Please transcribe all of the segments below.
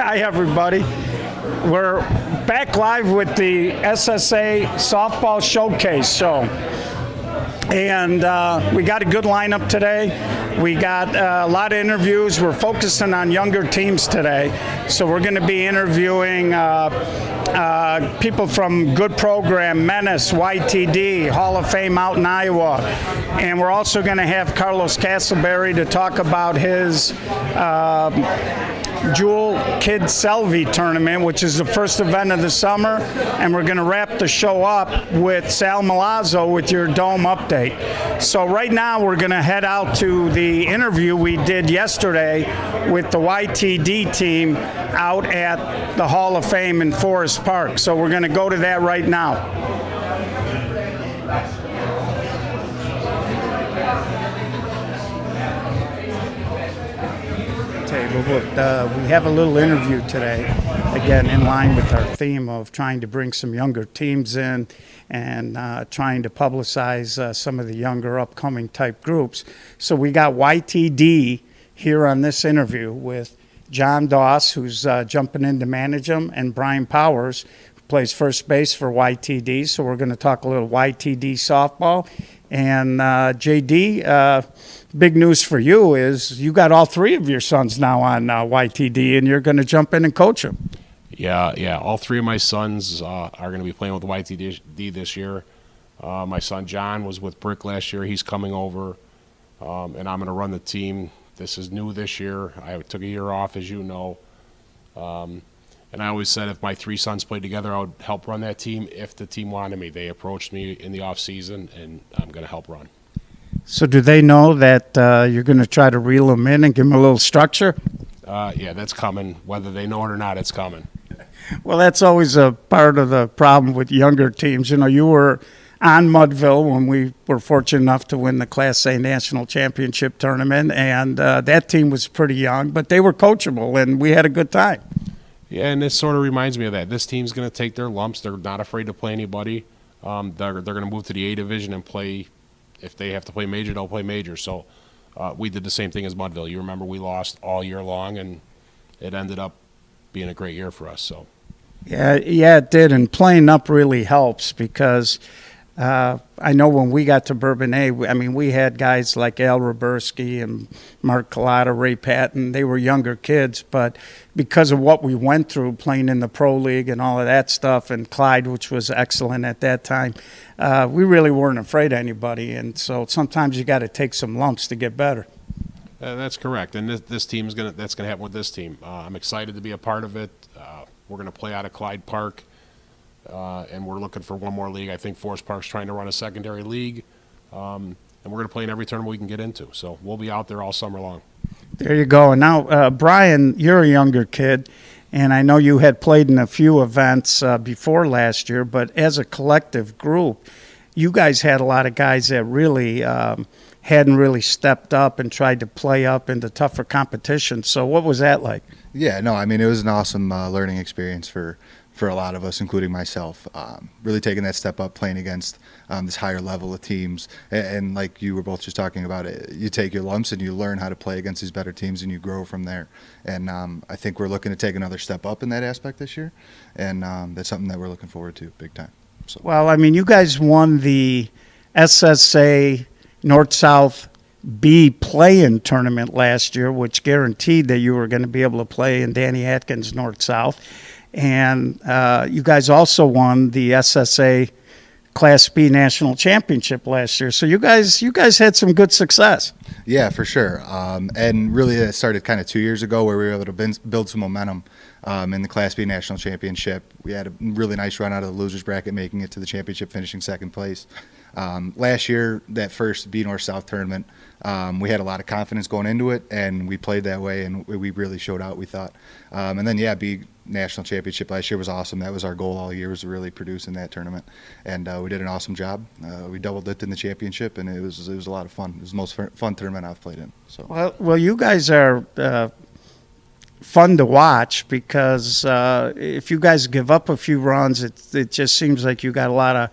Hi, everybody. We're back live with the SSA Softball Showcase show. And we got a good lineup today. We got a lot of interviews. We're focusing on younger teams today. So we're going to be interviewing people from good program, Menace, YTD, Hall of Fame out in Iowa. And we're also going to have Carlos Castleberry to talk about his Jewel Kid Selvi tournament, which is the first event of the summer. And we're going to wrap the show up with Sal Milazzo with your Dome update. So right now we're going to head out to the interview we did yesterday with the YTD team out at the Hall of Fame in Forest Park. So we're going to go to that right now. We have a little interview today, again, in line with our theme of trying to bring some younger teams in and trying to publicize some of the younger upcoming type groups. So we got YTD here on this interview with John Doss, who's jumping in to manage them, and Brian Powers, who plays first base for YTD. So we're going to talk a little YTD softball. And JD, big news for you is you got all three of your sons now on YTD, and you're going to jump in and coach them. Yeah. All three of my sons are going to be playing with YTD this year. My son John was with Brick last year. He's coming over, and I'm going to run the team. This is new this year. I took a year off, as you know. And I always said if my three sons played together, I would help run that team if the team wanted me. They approached me in the off season, and I'm going to help run. So do they know that you're going to try to reel them in and give them a little structure? Yeah, that's coming. Whether they know it or not, it's coming. Well, that's always a part of the problem with younger teams. You know, you were on Mudville when we were fortunate enough to win the Class A National Championship tournament, and that team was pretty young, but they were coachable, and we had a good time. Yeah, and this sort of reminds me of that. This team's going to take their lumps. They're not afraid to play anybody. They're going to move to the A division and play. If they have to play major, they'll play major. So we did the same thing as Mudville. You remember we lost all year long, and it ended up being a great year for us. So yeah, it did. And playing up really helps because I know when we got to Bourbonnais, we had guys like Al Roberski and Mark Collada, Ray Patton. They were younger kids, but because of what we went through playing in the Pro League and all of that stuff, and Clyde, which was excellent at that time, we really weren't afraid of anybody. And so sometimes you got to take some lumps to get better. That's correct. And this team that's going to happen with this team. I'm excited to be a part of it. We're going to play out of Clyde Park. And we're looking for one more league. I think Forest Park's trying to run a secondary league. And we're going to play in every tournament we can get into. So we'll be out there all summer long. There you go. And now, Brian, you're a younger kid, and I know you had played in a few events before last year, but as a collective group, you guys had a lot of guys that really hadn't really stepped up and tried to play up into tougher competition. So what was that like? Yeah, no, it was an awesome learning experience for a lot of us, including myself, really taking that step up, playing against this higher level of teams. And like you were both just talking about it, you take your lumps and you learn how to play against these better teams and you grow from there. And I think we're looking to take another step up in that aspect this year. And that's something that we're looking forward to big time. So. Well, you guys won the SSA North-South B play-in tournament last year, which guaranteed that you were going to be able to play in Danny Atkins North-South. And you guys also won the SSA Class B National Championship last year. So you guys had some good success. Yeah, for sure. And really it started kind of 2 years ago where we were able to build some momentum in the Class B National Championship. We had a really nice run out of the losers bracket, making it to the championship, finishing second place. Last year, that first B North-South tournament, we had a lot of confidence going into it, and we played that way, and we really showed out, we thought. And then, B National Championship last year was awesome. That was our goal all year, was to really produce in that tournament. And we did an awesome job. We double-dipped in the championship, and it was a lot of fun. It was the most fun tournament I've played in. So. Well, you guys are fun to watch because if you guys give up a few runs, it just seems like you got a lot of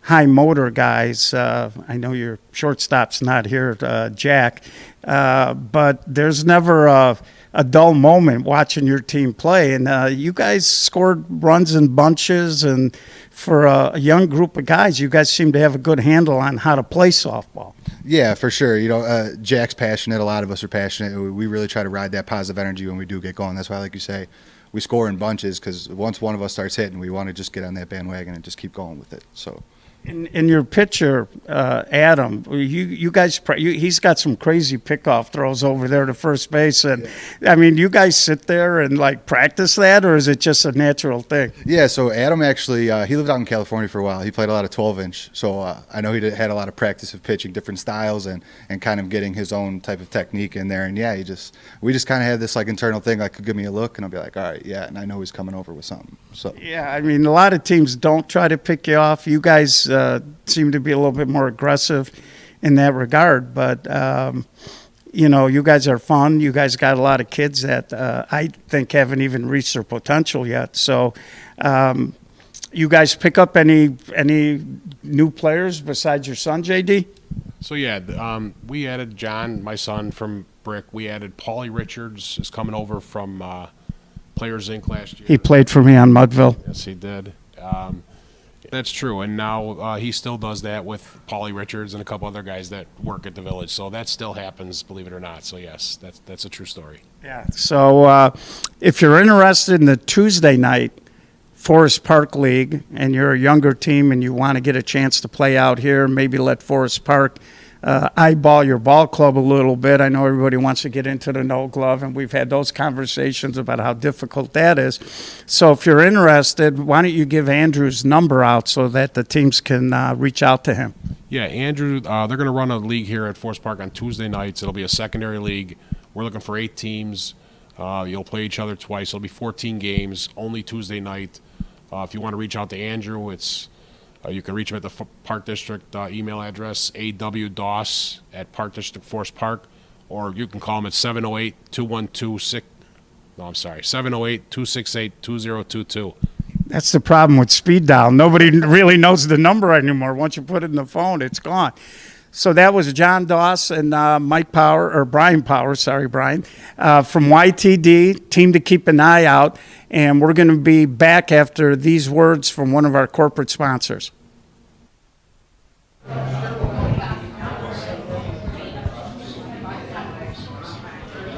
high motor guys. I know your shortstop's not here, Jack, but there's never a dull moment watching your team play. And you guys scored runs in bunches, and for a young group of guys, you guys seem to have a good handle on how to play softball. Yeah, for sure. Jack's passionate. A lot of us are passionate. We really try to ride that positive energy when we do get going. That's why, like you say, we score in bunches, because once one of us starts hitting, we want to just get on that bandwagon and just keep going with it. So. In your pitcher, Adam, you guys, he's got some crazy pickoff throws over there to first base. And, I mean, you guys sit there and, like, practice that, or is it just a natural thing? Yeah, so Adam actually, he lived out in California for a while. He played a lot of 12-inch. So I know he had a lot of practice of pitching different styles and kind of getting his own type of technique in there. And, yeah, we just kind of had this, like, internal thing, like, give me a look, and I'll be like, all right, yeah, and I know he's coming over with something. So. Yeah, I mean, a lot of teams don't try to pick you off. You guys seem to be a little bit more aggressive in that regard, but you guys are fun. You guys got a lot of kids that I think haven't even reached their potential yet. So you guys pick up any new players besides your son, JD? So yeah, we added John, my son, from Brick. We added Paulie Richards, is coming over from Players Inc. last year. He played for me on Mudville. Yes, he did. That's true, and now he still does that with Paulie Richards and a couple other guys that work at the Village. So that still happens, believe it or not. So yes, that's a true story. Yeah. So if you're interested in the Tuesday night Forest Park League and you're a younger team and you want to get a chance to play out here, maybe let Forest Park eyeball your ball club a little bit. I know everybody wants to get into the no glove, and we've had those conversations about how difficult that is. So if you're interested, why don't you give Andrew's number out so that the teams can reach out to him? Yeah, Andrew, they're going to run a league here at Forest Park on Tuesday nights. It'll be a secondary league. We're looking for 8 teams. You'll play each other twice. It'll be 14 games, only Tuesday night. If you want to reach out to Andrew, you can reach him at the Park District email address, awdoss@Park District Forest Park, or you can call him at 708-268-2022. That's the problem with speed dial. Nobody really knows the number anymore. Once you put it in the phone, it's gone. So that was John Doss and Brian Power, from YTD, team to keep an eye out. And we're going to be back after these words from one of our corporate sponsors.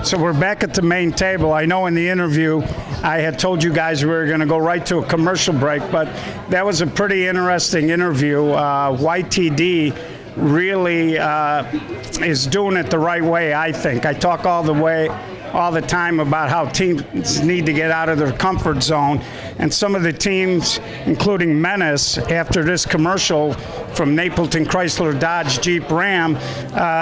So we're back at the main table. I know in the interview I had told you guys we were going to go right to a commercial break, but that was a pretty interesting interview. YTD really is doing it the right way, I think. I talk all the time about how teams need to get out of their comfort zone, and some of the teams, including Menace, after this commercial from Napleton Chrysler Dodge Jeep Ram,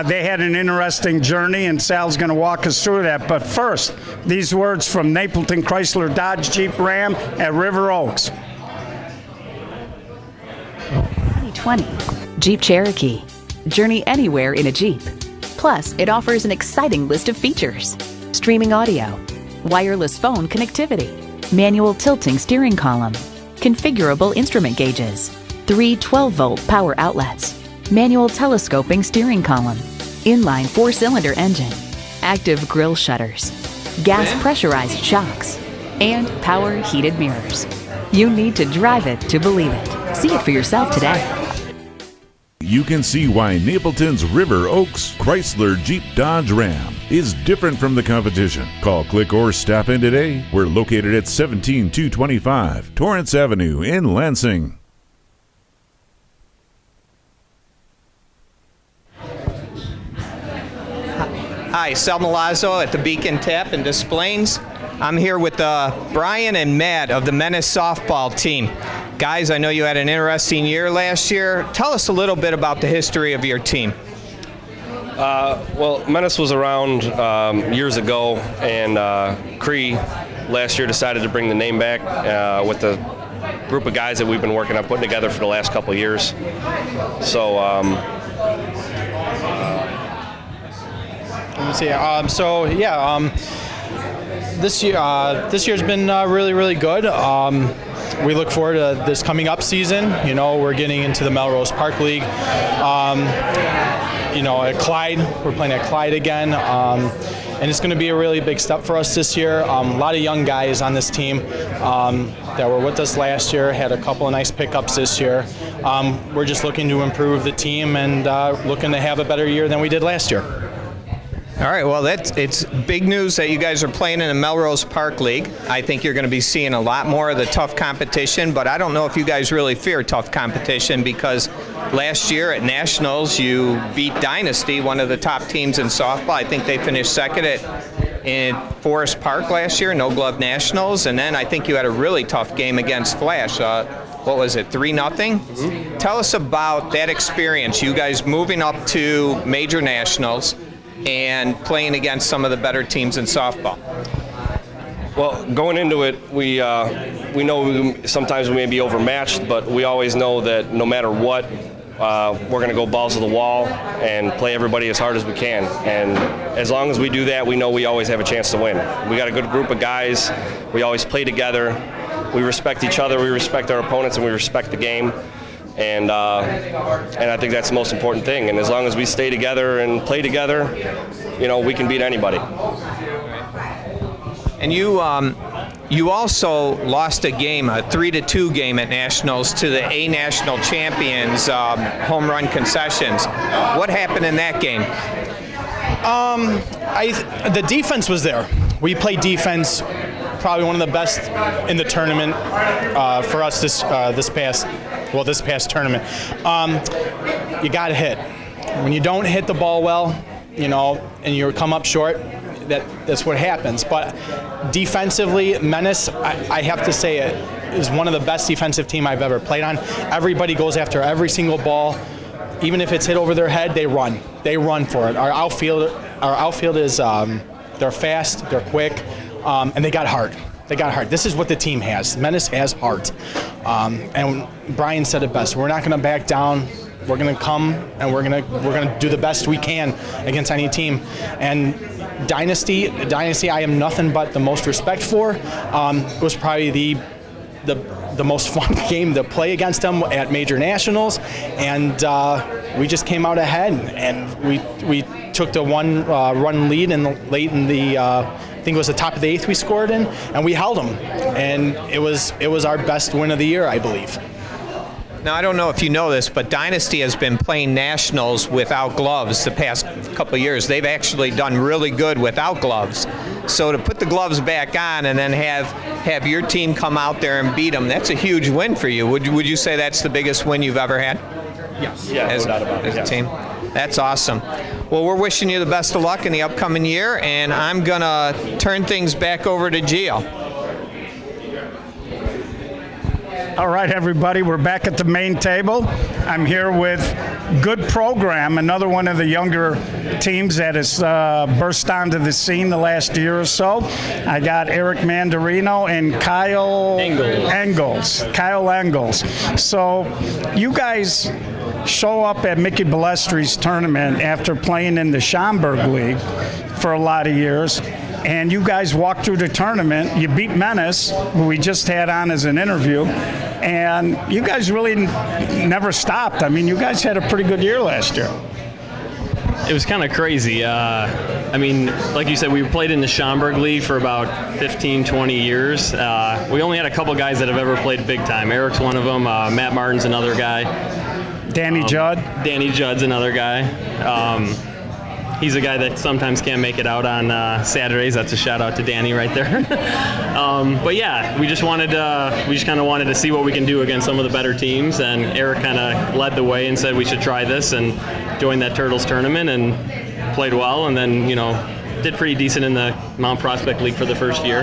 they had an interesting journey, and Sal's going to walk us through that. But first, these words from Napleton Chrysler Dodge Jeep Ram at River Oaks. 2020 Jeep Cherokee. Journey anywhere in a Jeep. Plus, it offers an exciting list of features. Streaming audio, wireless phone connectivity, manual tilting steering column, configurable instrument gauges, 3 12-volt power outlets, manual telescoping steering column, inline 4-cylinder engine, active grille shutters, gas pressurized shocks, and power heated mirrors. You need to drive it to believe it. See it for yourself today. You can see why Napleton's River Oaks Chrysler Jeep Dodge Ram is different from the competition. Call, click, or stop in today. We're located at 17225 Torrance Avenue in Lansing. Hi, Sal Milazzo at the Beacon Tap and Displays. I'm here with Brian and Matt of the Menace softball team. Guys, I know you had an interesting year last year. Tell us a little bit about the history of your team. Well, Menace was around years ago, and Cree last year decided to bring the name back with the group of guys that we've been working on putting together for the last couple of years. So, let me see. This year's been really, really good. we look forward to this coming up season. You know, we're getting into the Melrose Park League. You know, at Clyde, we're playing at Clyde again. And it's going to be a really big step for us this year. A lot of young guys on this team that were with us last year, had a couple of nice pickups this year. We're just looking to improve the team and looking to have a better year than we did last year. All right, well, it's big news that you guys are playing in the Melrose Park League. I think you're going to be seeing a lot more of the tough competition, but I don't know if you guys really fear tough competition, because last year at Nationals you beat Dynasty, one of the top teams in softball. I think they finished second in Forest Park last year, no glove Nationals, and then I think you had a really tough game against Flash. What was it, 3-0? Mm-hmm. Tell us about that experience, you guys moving up to major Nationals and playing against some of the better teams in softball. Well, going into it, we know sometimes we may be overmatched, but we always know that no matter what, we're going to go balls to the wall and play everybody as hard as we can. And as long as we do that, we know we always have a chance to win. We got a good group of guys. We always play together. We respect each other. We respect our opponents, and we respect the game. And I think that's the most important thing. And as long as we stay together and play together, you know, we can beat anybody. And you also lost a game, a 3-2 game at Nationals to the A National champions, home run concessions. What happened in that game? The defense was there. We played defense, probably one of the best in the tournament for us this past tournament. You got to hit. When you don't hit the ball well, you know, and you come up short, that's what happens. But defensively, Menace, I have to say, it is one of the best defensive team I've ever played on. Everybody goes after every single ball. Even if it's hit over their head, they run. They run for it. Our outfield is they're fast, they're quick, and they got heart. They got heart. This is what the team has. Menace has heart. And Brian said it best. We're not going to back down. We're going to come and we're going to do the best we can against any team. And Dynasty, I have nothing but the most respect for. It was probably the most fun game to play against them at major nationals, and we just came out ahead, and we took the one run lead late in the I think it was the top of the 8th we scored in, and we held them, and it was our best win of the year, I believe. Now, I don't know if you know this, but Dynasty has been playing nationals without gloves the past couple of years. They've actually done really good without gloves. So to put the gloves back on and then have your team come out there and beat them, that's a huge win for you. Would you say that's the biggest win you've ever had? Yes. Yeah, no doubt about it. As a team? That's awesome. Well, we're wishing you the best of luck in the upcoming year, and I'm going to turn things back over to Gio. All right, everybody, we're back at the main table. I'm here with Good Program, another one of the younger teams that has burst onto the scene the last year or so. I got Eric Mandarino and Kyle Engels. So you guys show up at Mickey Ballestri's tournament after playing in the Schaumburg League for a lot of years. And you guys walked through the tournament. You beat Menace, who we just had on as an interview. And you guys really never stopped. I mean, you guys had a pretty good year last year. It was kind of crazy. I mean, like you said, we played in the Schaumburg League for about 15, 20 years. We only had a couple guys that have ever played big time. Eric's one of them. Matt Martin's another guy. Danny Judd. Danny Judd's another guy. He's a guy that sometimes can't make it out on Saturdays. That's a shout out to Danny right there. But yeah, we just kind of wanted to see what we can do against some of the better teams. And Eric kind of led the way and said we should try this, and joined that Turtles tournament and played well. And then, you know, did pretty decent in the Mount Prospect League for the first year.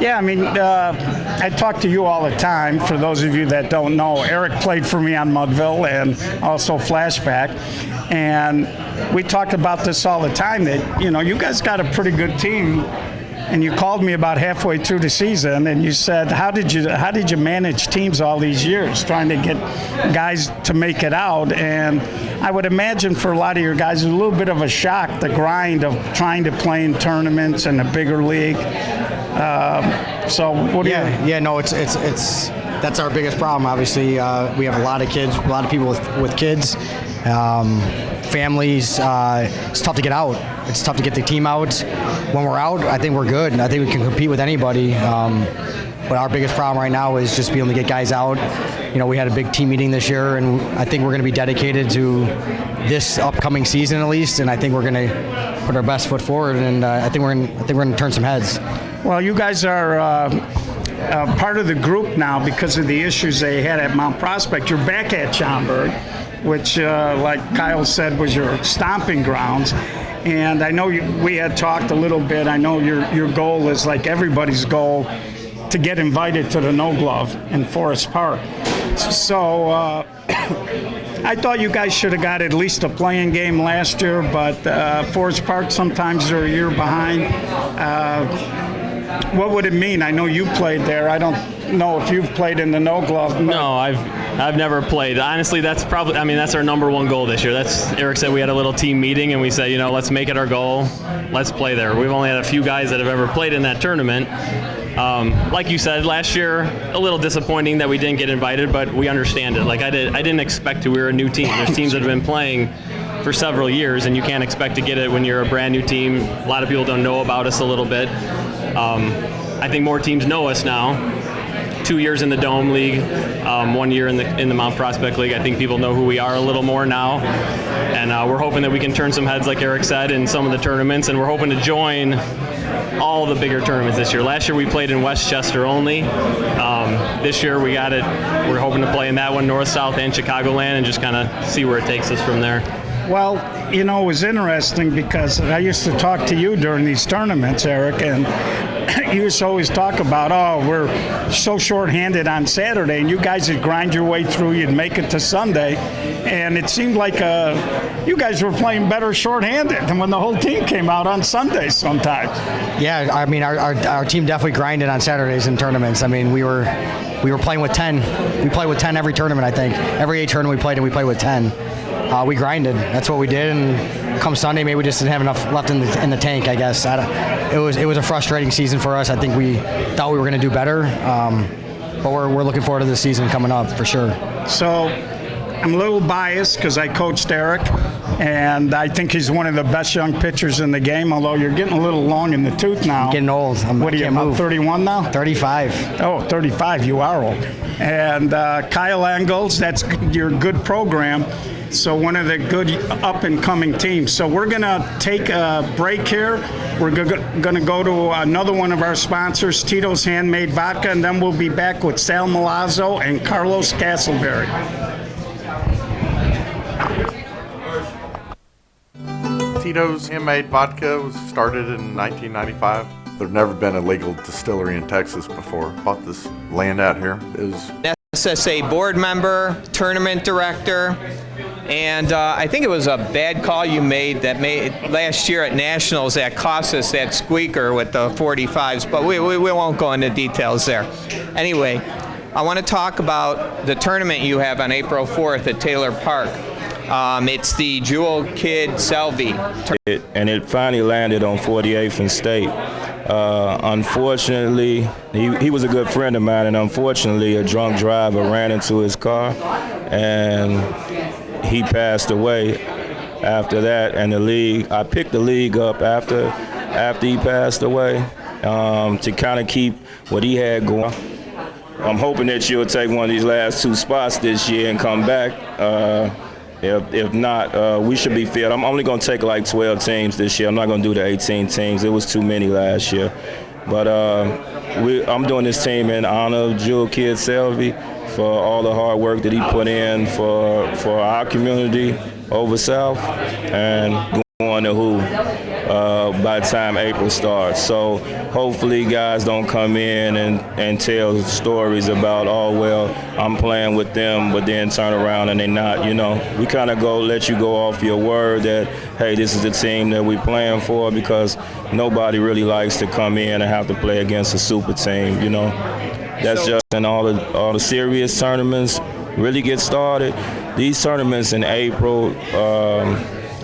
Yeah, I mean, I talk to you all the time. For those of you that don't know, Eric played for me on Mudville and also Flashback. And we talk about this all the time, that, you know, you guys got a pretty good team. And you called me about halfway through the season, and you said, how did you manage teams all these years, trying to get guys to make it out? And I would imagine for a lot of your guys, it's a little bit of a shock, the grind of trying to play in tournaments and a bigger league. So what do you? Yeah, no, it's that's our biggest problem. Obviously, we have a lot of kids, a lot of people with kids, families. It's tough to get out. It's tough to get the team out. When we're out, I think we're good. I think we can compete with anybody. But our biggest problem right now is just being able to get guys out. You know, we had a big team meeting this year, and I think we're going to be dedicated to this upcoming season at least. And I think we're going to put our best foot forward, and I think we're going to turn some heads. Well, you guys are part of the group now because of the issues they had at Mount Prospect. You're back at Schaumburg, which, like Kyle said, was your stomping grounds. And I know we had talked a little bit. I know your goal is like everybody's goal to get invited to the No Glove in Forest Park. So I thought you guys should have got at least a playing game last year, but Forest Park sometimes they're a year behind. What would it mean? I know you played there. I don't know if you've played in the No Glove. No, I've never played. Honestly, that's our number one goal this year. That's Eric said we had a little team meeting and we said, you know, let's make it our goal. Let's play there. We've only had a few guys that have ever played in that tournament. Like you said, last year, a little disappointing that we didn't get invited, but we understand it. Like I didn't expect to. We were a new team. There's teams that have been playing for several years, and you can't expect to get it when you're a brand new team. A lot of people don't know about us a little bit. I think more teams know us now. 2 years in the Dome League, 1 year in the Mount Prospect League. I think people know who we are a little more now, and we're hoping that we can turn some heads, like Eric said, in some of the tournaments, and we're hoping to join all the bigger tournaments this year. Last year we played in Westchester only. This year we got it. We're hoping to play in that one, North, South, and Chicagoland, and just kind of see where it takes us from there. Well, you know, it was interesting because I used to talk to you during these tournaments, Eric, and you used to always talk about, oh, we're so short-handed on Saturday, and you guys would grind your way through, you'd make it to Sunday, and it seemed like you guys were playing better short-handed than when the whole team came out on Sundays sometimes. Yeah, I mean, our team definitely grinded on Saturdays in tournaments. I mean, we were playing with 10. We played with 10 every tournament, I think. Every 8 tournament we played, and we played with 10. We grinded. That's what we did, and come Sunday, maybe we just didn't have enough left in the tank, I guess. It was a frustrating season for us. I think we thought we were going to do better, but we're looking forward to the season coming up for sure. So I'm a little biased because I coached Eric, and I think he's one of the best young pitchers in the game, although you're getting a little long in the tooth now. I'm getting old. What are you, about 31 now? 35. Oh, 35. You are old. And Kyle Engels, that's your good program. So one of the good up-and-coming teams. So we're going to take a break here. We're going to go to another one of our sponsors, Tito's Handmade Vodka, and then we'll be back with Sal Milazzo and Carlos Castleberry. Tito's Handmade Vodka was started in 1995. There'd never been a legal distillery in Texas before. Bought this land out here. It was SSA board member, tournament director, and I think it was a bad call you made last year at Nationals that cost us that squeaker with the 45s, but we won't go into details there. Anyway, I want to talk about the tournament you have on April 4th at Taylor Park. It's the Jewel Kid Selby. And it finally landed on 48th and State. Unfortunately, he was a good friend of mine, and unfortunately a drunk driver ran into his car, and he passed away after that. And I picked the league up after he passed away to kind of keep what he had going. I'm hoping that you'll take one of these last 2 spots this year and come back. If not, we should be filled. I'm only going to take like 12 teams this year. I'm not going to do the 18 teams. It was too many last year. But I'm doing this team in honor of Jewel Kid Selvey for all the hard work that he put in for our community over South and going to who by the time April starts. So hopefully guys don't come in and tell stories about, oh, well, I'm playing with them, but then turn around and they're not. You know, we kind of let you go off your word that, hey, this is the team that we're playing for, because nobody really likes to come in and have to play against a super team, you know. That's just in all the serious tournaments really get started. These tournaments in April,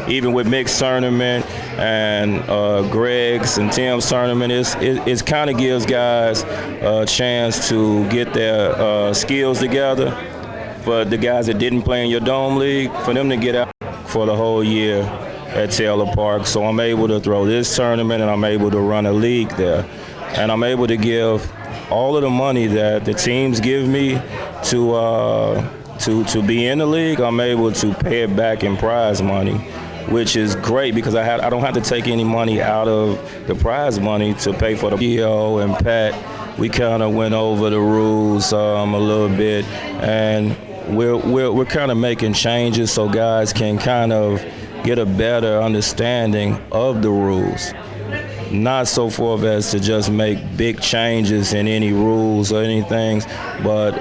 even with mixed tournament, and Greg's and Tim's tournament. It kind of gives guys a chance to get their skills together. For the guys that didn't play in your dome league, for them to get out for the whole year at Taylor Park. So I'm able to throw this tournament, and I'm able to run a league there. And I'm able to give all of the money that the teams give me to be in the league. I'm able to pay it back in prize money, which is great because I don't have to take any money out of the prize money to pay for the EO and Pat. We kind of went over the rules a little bit, and we're kind of making changes so guys can kind of get a better understanding of the rules. Not so forth as to just make big changes in any rules or anything, but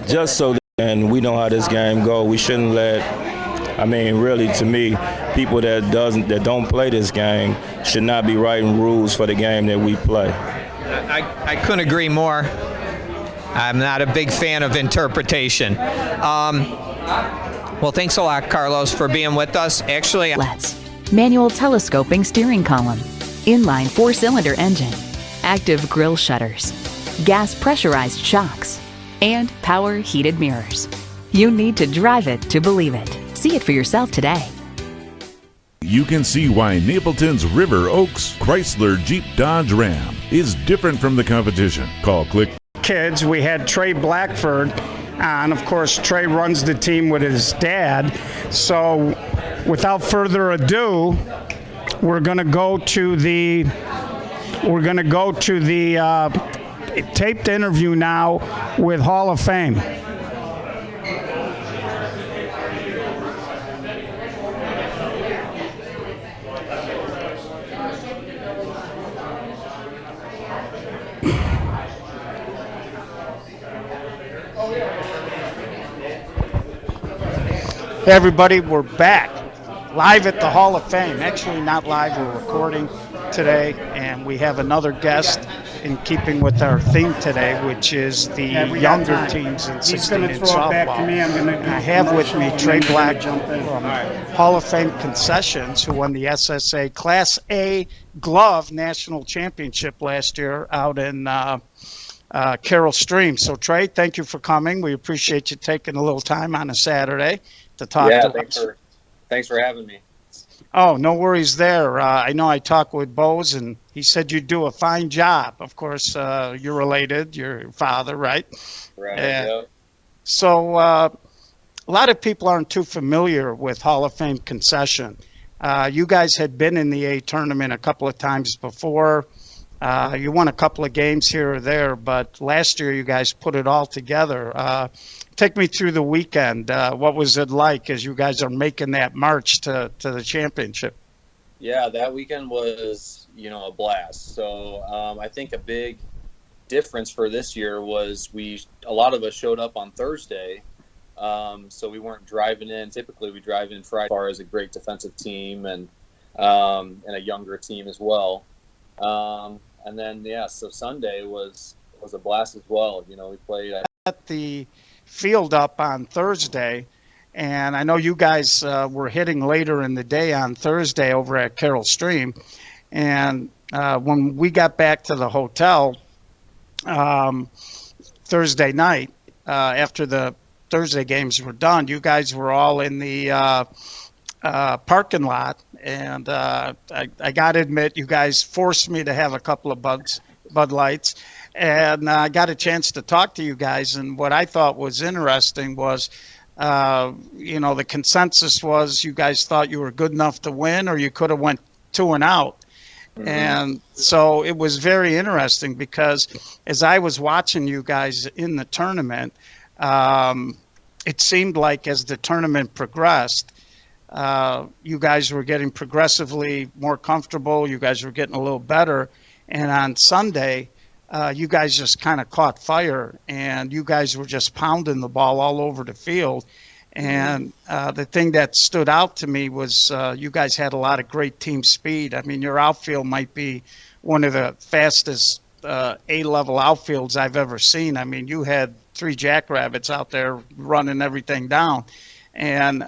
just so that, and we know how this game go. We shouldn't really, to me, people that don't play this game should not be writing rules for the game that we play. I couldn't agree more. I'm not a big fan of interpretation. Well, thanks a lot, Carlos, for being with us. Actually, manual telescoping steering column, inline 4-cylinder engine, active grille shutters, gas pressurized shocks, and power heated mirrors. You need to drive it to believe it. See it for yourself today. You can see why Napleton's River Oaks Chrysler Jeep Dodge Ram is different from the competition. Call Click. Kids, we had Trey Blackford on. Of course, Trey runs the team with his dad. So without further ado, we're going to go to the taped interview now with Hall of Fame. Hey everybody, we're back live at the Hall of Fame. Actually not live, we're recording today, and we have another guest in keeping with our theme today, which is the younger teams in 16-inch softball. I have with me Trey Blackford from Hall of Fame Concessions, who won the SSA Class A Glove National Championship last year out in Carroll Stream. So Trey, thank you for coming. We appreciate you taking a little time on a Saturday to talk to us. Thanks for having me. Oh, no worries there. I know I talked with Bose, and he said you do a fine job. Of course, you're related, your father, right? Right, yeah. So a lot of people aren't too familiar with Hall of Fame Concession. You guys had been in the A tournament a couple of times before. You won a couple of games here or there, but last year you guys put it all together. Take me through the weekend. What was it like as you guys are making that march to the championship? Yeah, that weekend was, a blast. So I think a big difference for this year was a lot of us showed up on Thursday, so we weren't driving in. Typically, we drive in Friday as far as a great defensive team and a younger team as well. And then, so Sunday was a blast as well. We played at the field up on Thursday, and I know you guys were hitting later in the day on Thursday over at Carroll Stream. And when we got back to the hotel Thursday night, after the Thursday games were done, you guys were all in the parking lot. And I got to admit, you guys forced me to have a couple of Bud Lights. And I got a chance to talk to you guys. And what I thought was interesting was, the consensus was you guys thought you were good enough to win, or you could have went 2 and out. Mm-hmm. And so it was very interesting because as I was watching you guys in the tournament, it seemed like as the tournament progressed, you guys were getting progressively more comfortable. You guys were getting a little better. And on Sunday, you guys just kind of caught fire, and you guys were just pounding the ball all over the field. And the thing that stood out to me was you guys had a lot of great team speed. I mean, your outfield might be one of the fastest A-level outfields I've ever seen. I mean, you had 3 jackrabbits out there running everything down. And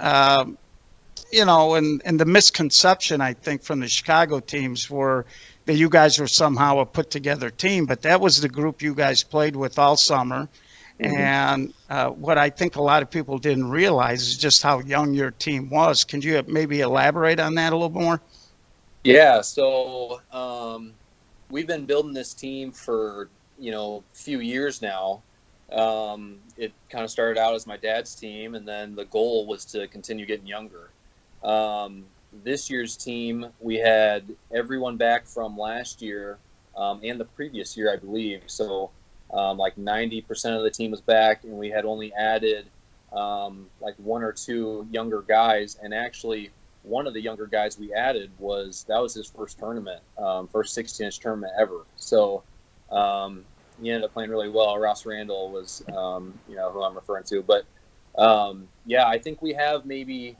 and the misconception, I think, from the Chicago teams were that you guys were somehow a put together team, but that was the group you guys played with all summer. And what I think a lot of people didn't realize is just how young your team was. Can you maybe elaborate on that a little more? Yeah, so we've been building this team for, a few years now. It kind of started out as my dad's team, and then the goal was to continue getting younger. This year's team, we had everyone back from last year and the previous year, I believe. So like 90% of the team was back, and we had only added like one or two younger guys. And actually, one of the younger guys we added was his first tournament, first 16-inch tournament ever. So he ended up playing really well. Ross Randall was, who I'm referring to. But yeah, I think we have maybe,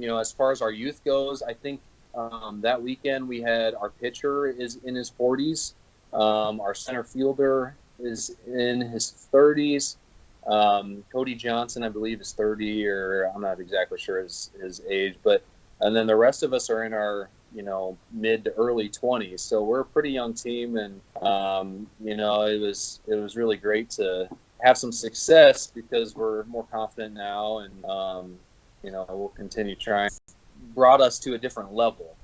as far as our youth goes, I think that weekend we had our pitcher is in his 40s. Our center fielder is in his 30s. Cody Johnson, I believe, is 30, or I'm not exactly sure his age. And then the rest of us are in our, mid to early 20s. So we're a pretty young team, and it was really great to have some success because we're more confident now, and we'll continue trying. Brought us to a different level.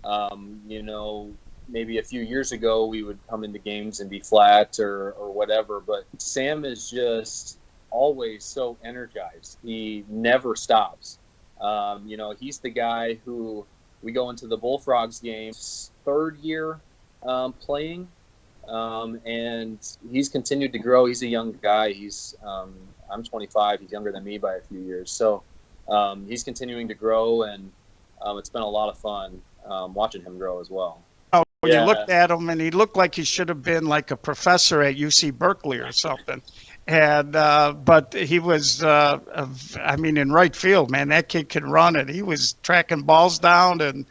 Maybe a few years ago we would come into games and be flat or whatever, but Sam is just always so energized. He never stops. He's the guy who we go into the Bullfrogs games third year playing, and he's continued to grow. He's a young guy. I'm 25. He's younger than me by a few years. So he's continuing to grow, and it's been a lot of fun watching him grow as well. You looked at him, and he looked like he should have been like a professor at UC Berkeley or something. And but he was, in right field, man. That kid can run it. He was tracking balls down and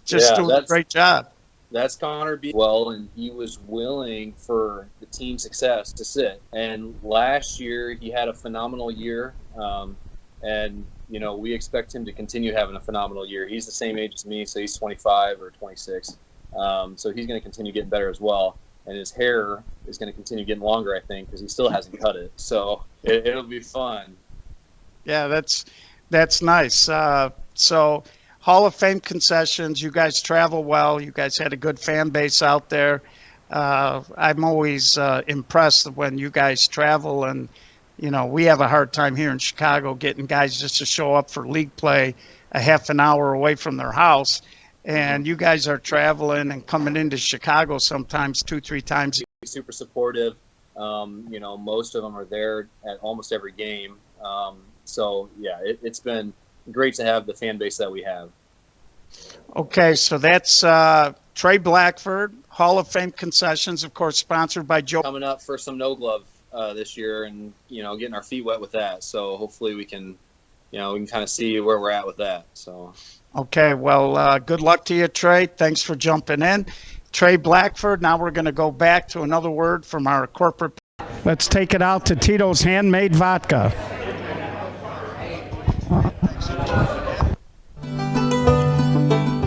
just doing a great job. That's Connor B. Well, and he was willing for the team success to sit. And last year he had a phenomenal year, and we expect him to continue having a phenomenal year. He's the same age as me, so he's 25 or 26. So he's going to continue getting better as well. And his hair is going to continue getting longer, I think, because he still hasn't cut it. So it'll be fun. Yeah, that's nice. So Hall of Fame concessions, you guys travel well. You guys had a good fan base out there. I'm always impressed when you guys travel, and we have a hard time here in Chicago getting guys just to show up for league play a half an hour away from their house. And you guys are traveling and coming into Chicago sometimes 2-3 times. Super supportive. Most of them are there at almost every game. So, yeah, it's been great to have the fan base that we have. Okay, so that's Trey Blackford, Hall of Fame concessions, of course, sponsored by Joe. Coming up for some no glove this year, and, getting our feet wet with that. So hopefully we can kind of see where we're at with that. So. Okay, well, good luck to you, Trey. Thanks for jumping in. Trey Blackford, now we're going to go back to another word from our corporate. Let's take it out to Tito's Handmade Vodka.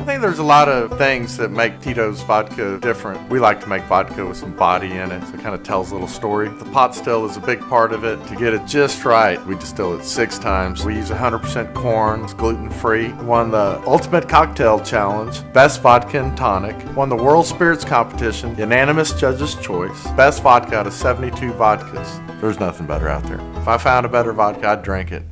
I think there's a lot of things that make Tito's vodka different. We like to make vodka with some body in it, so it kind of tells a little story. The pot still is a big part of it. To get it just right, we distill it 6 times. We use 100% corn. It's gluten-free. Won the Ultimate Cocktail Challenge, Best Vodka and Tonic. Won the World Spirits Competition, unanimous judge's choice. Best vodka out of 72 vodkas. There's nothing better out there. If I found a better vodka, I'd drink it.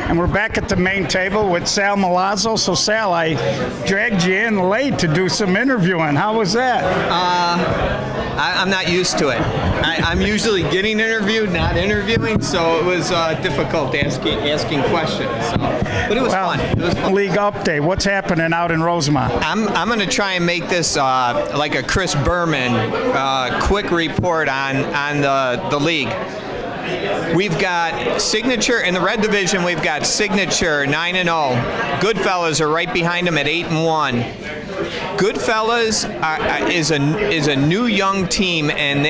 And we're back at the main table with Sal Milazzo. So, Sal, I dragged you in late to do some interviewing. How was that? I'm not used to it. I'm usually getting interviewed, not interviewing, so it was difficult asking questions. So. But it was fun. It was fun. League update. What's happening out in Rosemont? I'm going to try and make this like a Chris Berman quick report on the league. We've got Signature in the red division. We've got Signature 9-0. Goodfellas are right behind them at 8-1. Goodfellas is a new young team, and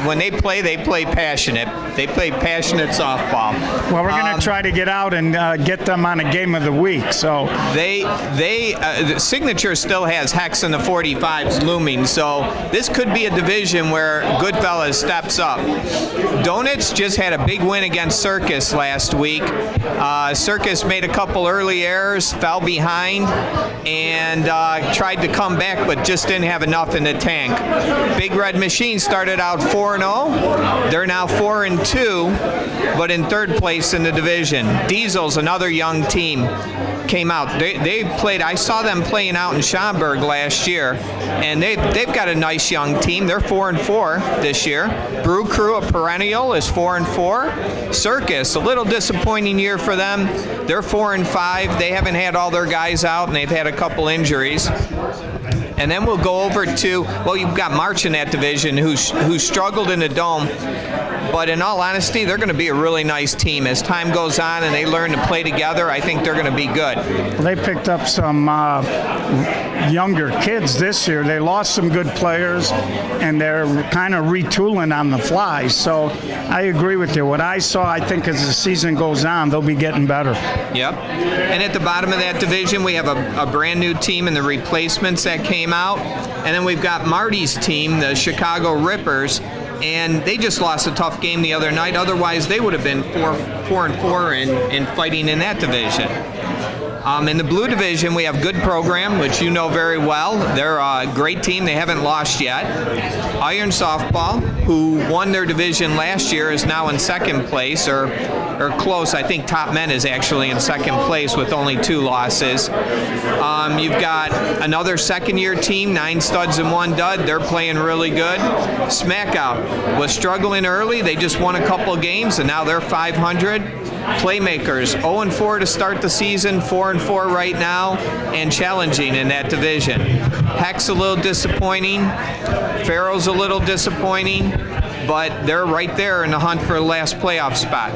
when they play passionate. They play passionate softball. Well, we're going to try to get out and get them on a game of the week. So the Signature still has Hex and the 45s looming. So this could be a division where Goodfellas steps up. Donuts just had a big win against Circus last week. Circus made a couple early errors, fell behind, and tried to come back, but just didn't have enough in the tank. Big Red Machine started out 4-0. They're now 4-2, but in third place in the division. Diesel's another young team. Came out. They played. I saw them playing out in Schaumburg last year, and they've got a nice young team. They're 4-4 this year. Brew Crew, a perennial, is 4-4. Circus, a little disappointing year for them. They're 4-5. They haven't had all their guys out, and they've had a couple injuries. And then we'll go over to, well, you've got March in that division who struggled in the Dome. But in all honesty, they're going to be a really nice team. As time goes on and they learn to play together, I think they're going to be good. They picked up some younger kids this year. They lost some good players, and they're kind of retooling on the fly. So I agree with you. What I saw, I think as the season goes on, they'll be getting better. Yep. And at the bottom of that division, we have a brand new team in the replacements that came out. And then we've got Marty's team, the Chicago Rippers. And they just lost a tough game the other night. Otherwise, they would have been 4-4 and fighting in that division. In the blue division, we have Good Program, which you know very well. They're a great team. They haven't lost yet. Iron Softball, who won their division last year, is now in second place, or close. I think Top Men is actually in second place with only 2 losses. You've got another second-year team, 9 studs and 1 dud. They're playing really good. Smackout was struggling early. They just won a couple games, and now they're 500. Playmakers, 0-4 to start the season, 4-4 right now, and challenging in that division. Hex a little disappointing. Farrow's a little disappointing, but they're right there in the hunt for the last playoff spot.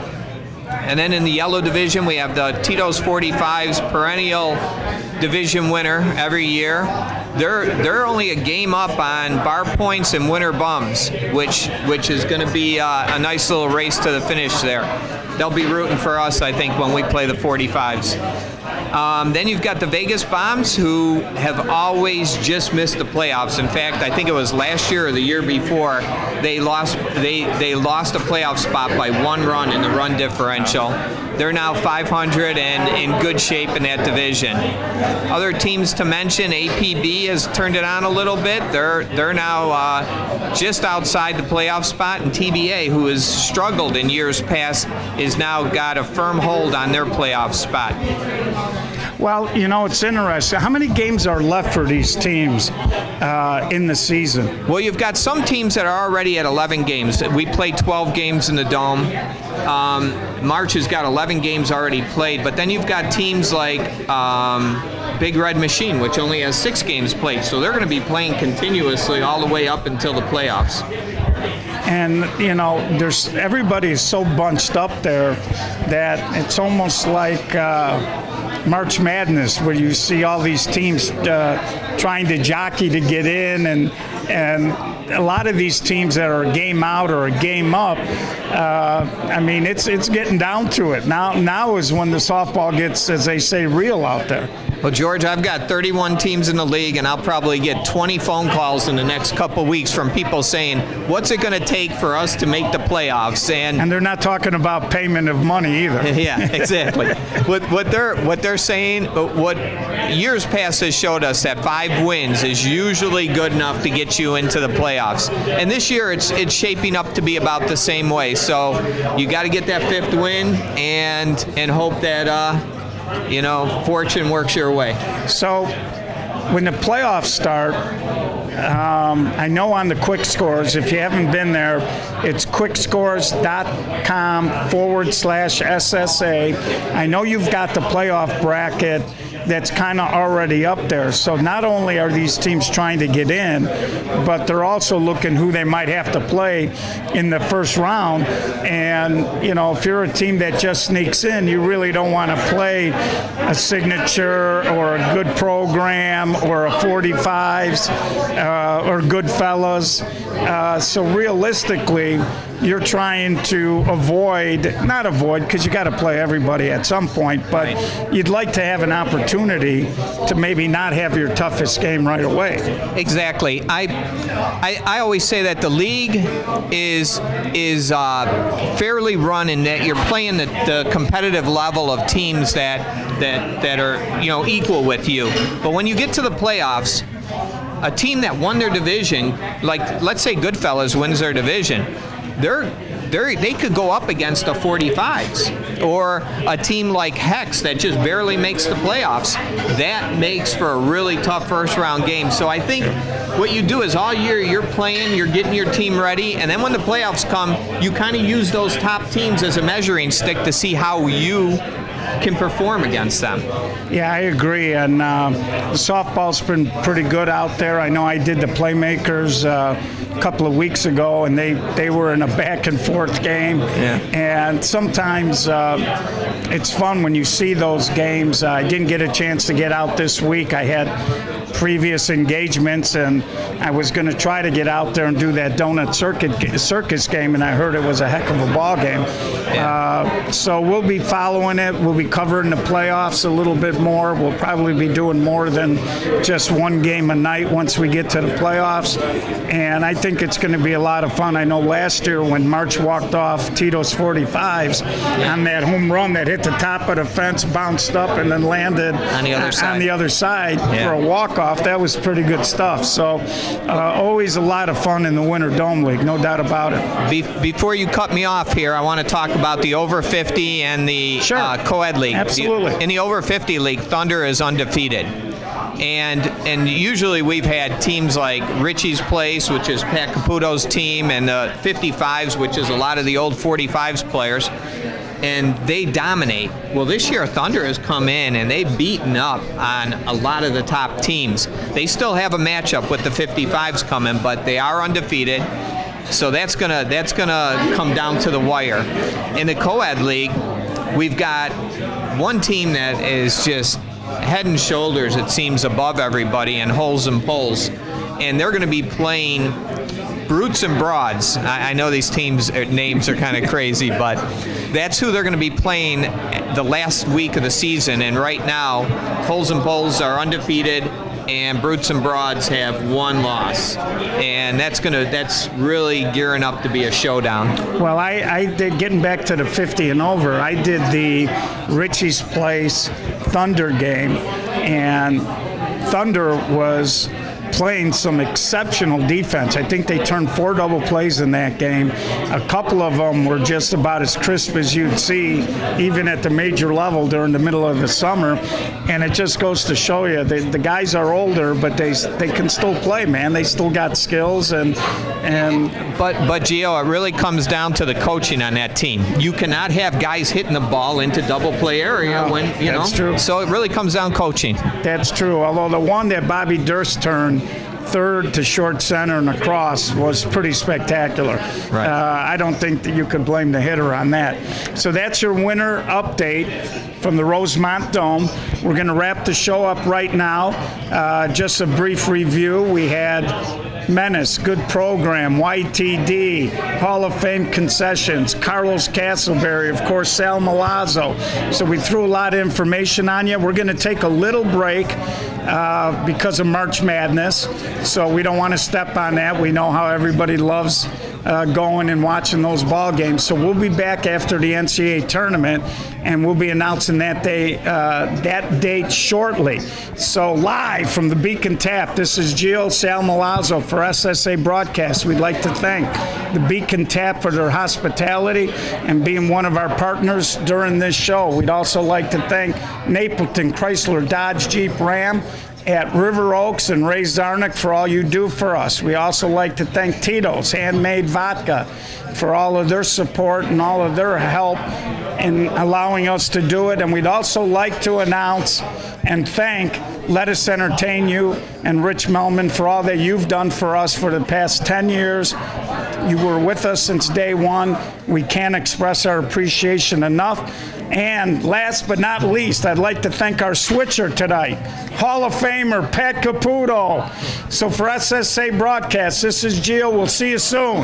And then in the yellow division, we have the Tito's 45s, perennial division winner every year. They're only a game up on Bar Points and Winter Bums, which is going to be a nice little race to the finish there. They'll be rooting for us, I think, when we play the 45s. Then you've got the Vegas Bombs, who have always just missed the playoffs. In fact, I think it was last year or the year before, they lost a playoff spot by 1 run in the run differential. They're now 500 and in good shape in that division. Other teams to mention, APB has turned it on a little bit. They're now just outside the playoff spot, and TBA, who has struggled in years past, is now got a firm hold on their playoff spot. Well, you know, it's interesting. How many games are left for these teams in the season? Well, you've got some teams that are already at 11 games. We played 12 games in the Dome. March has got 11 games already played, but then you've got teams like Big Red Machine, which only has 6 games played. So they're going to be playing continuously all the way up until the playoffs. And, you know, everybody's so bunched up there that it's almost like March Madness, where you see all these teams trying to jockey to get in, and a lot of these teams that are a game out or a game up, I mean, it's getting down to it. Now is when the softball gets, as they say, real out there. Well, George, I've got 31 teams in the league, and I'll probably get 20 phone calls in the next couple weeks from people saying, what's it going to take for us to make the playoffs? And they're not talking about payment of money either. Yeah, exactly. What they're saying, what years past has showed us that 5 wins is usually good enough to get you into the playoffs. And this year it's shaping up to be about the same way. So you got to get that 5th win and hope that fortune works your way. So when the playoffs start, I know on the quick scores, if you haven't been there, it's quickscores.com/SSA. I know you've got the playoff bracket that's kind of already up there. So not only are these teams trying to get in, but they're also looking who they might have to play in the first round. And, you know, if you're a team that just sneaks in, you really don't want to play a Signature or a good program or a 45s or Goodfellas. So realistically, you're trying to not avoid, because you got to play everybody at some point, but you'd like to have an opportunity to maybe not have your toughest game right away. Exactly. I always say that the league is fairly run in that you're playing the competitive level of teams that are, you know, equal with you. But when you get to the playoffs, a team that won their division, like let's say Goodfellas wins their division, they could go up against the 45s, or a team like Hex that just barely makes the playoffs. That makes for a really tough first round game. So I think what you do is all year you're playing, you're getting your team ready, and then when the playoffs come, you kind of use those top teams as a measuring stick to see how you can perform against them. Yeah, I agree. And softball's been pretty good out there. I know I did the Playmakers a couple of weeks ago, and they were in a back and forth game. Yeah. And sometimes it's fun when you see those games. I didn't get a chance to get out this week. I had previous engagements, and I was going to try to get out there and do that donut circus game, and I heard it was a heck of a ball game. Yeah. So we'll be following it. We'll be covering the playoffs a little bit more. We'll probably be doing more than just one game a night once we get to the playoffs, and I think it's going to be a lot of fun. I know last year when March walked off Tito's 45s on that home run that hit the top of the fence, bounced up, and then landed on the other side for a walk-off. That was pretty good stuff. So always a lot of fun in the Winter Dome League, no doubt about it. Before you cut me off here, I want to talk about the over 50 and the co-ed league. Absolutely. In the over 50 league, Thunder is undefeated. And usually we've had teams like Richie's Place, which is Pat Caputo's team, and the 55s, which is a lot of the old 45s players, and they dominate. Well, this year Thunder has come in and they've beaten up on a lot of the top teams. They still have a matchup with the 55s coming, but they are undefeated. So that's gonna come down to the wire. In the co-ed league, we've got one team that is just head and shoulders, it seems, above everybody in holes and poles, and they're going to be playing Brutes and Broads. I know these teams' names are kind of crazy, but that's who they're going to be playing the last week of the season. And right now, Holes and Poles are undefeated, and Brutes and Broads have one loss, and that's really gearing up to be a showdown. Well, I did, getting back to the 50 and over, I did the Richie's Place Thunder game, and Thunder was playing some exceptional defense. I think they turned 4 double plays in that game. A couple of them were just about as crisp as you'd see even at the major level during the middle of the summer. And it just goes to show you that the guys are older, but they can still play, man. They still got skills. But Gio, it really comes down to the coaching on that team. You cannot have guys hitting the ball into double play area when you know. That's true. So it really comes down coaching. That's true. Although the one that Bobby Durst turned third to short center and across was pretty spectacular. Right. I don't think that you could blame the hitter on that. So that's your winter update from the Rosemont Dome. We're going to wrap the show up right now. Just a brief review. We had Menace, good program, YTD, Hall of Fame concessions, Carlos Castleberry, of course, Sal Milazzo. So we threw a lot of information on you. We're going to take a little break because of March Madness, so we don't want to step on that. We know how everybody loves going and watching those ball games. So we'll be back after the NCAA tournament, and we'll be announcing that date shortly. So live from the Beacon Tap, this is Gio, Sal Milazzo for SSA Broadcast. We'd like to thank the Beacon Tap for their hospitality and being one of our partners during this show. We'd also like to thank Napleton, Chrysler, Dodge, Jeep, Ram, at River Oaks and Ray Zarnick for all you do for us. We also like to thank Tito's Handmade Vodka for all of their support and all of their help in allowing us to do it. And we'd also like to announce and thank Let Us Entertain You and Rich Melman for all that you've done for us for the past 10 years. You were with us since day one. We can't express our appreciation enough. And last but not least, I'd like to thank our switcher tonight, Hall of Famer Pat Caputo. So for SSA Broadcast, this is Gio. We'll see you soon.